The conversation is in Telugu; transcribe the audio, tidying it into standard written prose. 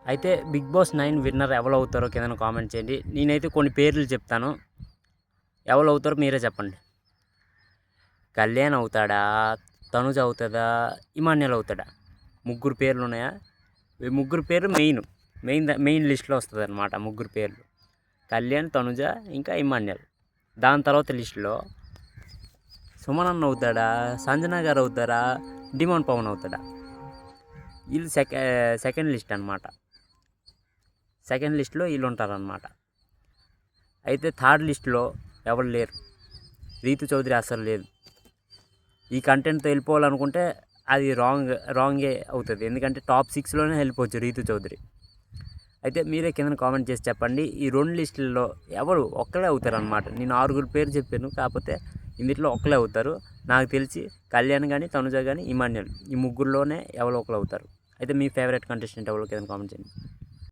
అయితే 'బిగ్ బాస్ 9' విన్నర్ ఎవరు అవుతారో కిందన కామెంట్ చేయండి. నేనైతే కొన్ని పేర్లు చెప్తాను. ఎవరు అవుతారో మీరే చెప్పండి. కళ్యాణ్ అవుతాడా? తనుజ అవుతదా? ఇమాన్యుల్ అవుతాడా? ముగ్గురు పేర్లు ఉన్నాయా? ఈ ముగ్గురు పేర్లు మెయిన్ లిస్ట్‌లో వస్తదనమాట ముగ్గురు పేర్లు. కళ్యాణ్, తనుజ ఇంకా ఇమాన్యుల్. దాని తర్వాత లిస్ట్‌లో సుమన్ అన్న అవుతాడా? సంజన గారు అవుతారా? డిమోన్ పవన్ అవుతాడా? వీళ్ళు సెకండ్ లిస్ట్ అనమాట. సెకండ్ లిస్ట్‌లో వీళ్ళు ఉంటారనమాట. అయితే థర్డ్ లిస్ట్‌లో ఎవరు లేరు. రీతు చౌదరి అస్సలు లేదు. ఈ కంటెంట్తో వెళ్ళిపోవాలనుకుంటే అది రాంగే అవుతుంది. ఎందుకంటే టాప్ 6లోనే వెళ్ళిపోవచ్చు రీతు చౌదరి. అయితే మీరే కింద కామెంట్ చేసి చెప్పండి. ఈ 2 లిస్టుల్లో ఎవరు ఒక్కలే అవుతారనమాట. నేను 6 పేరు చెప్పాను. కాకపోతే ఇందులో ఒక్కలే అవుతారు. నాకు తెలిసి కళ్యాణ్ కానీ, తనుజ కానీ, ఇమాన్యుల్ ఈ ముగ్గురులోనే ఎవరో ఒకరు అవుతారు. అయితే మీ ఫేవరెట్ కంటెస్టెంట్ ఎవరో కింద కామెంట్ చేయండి.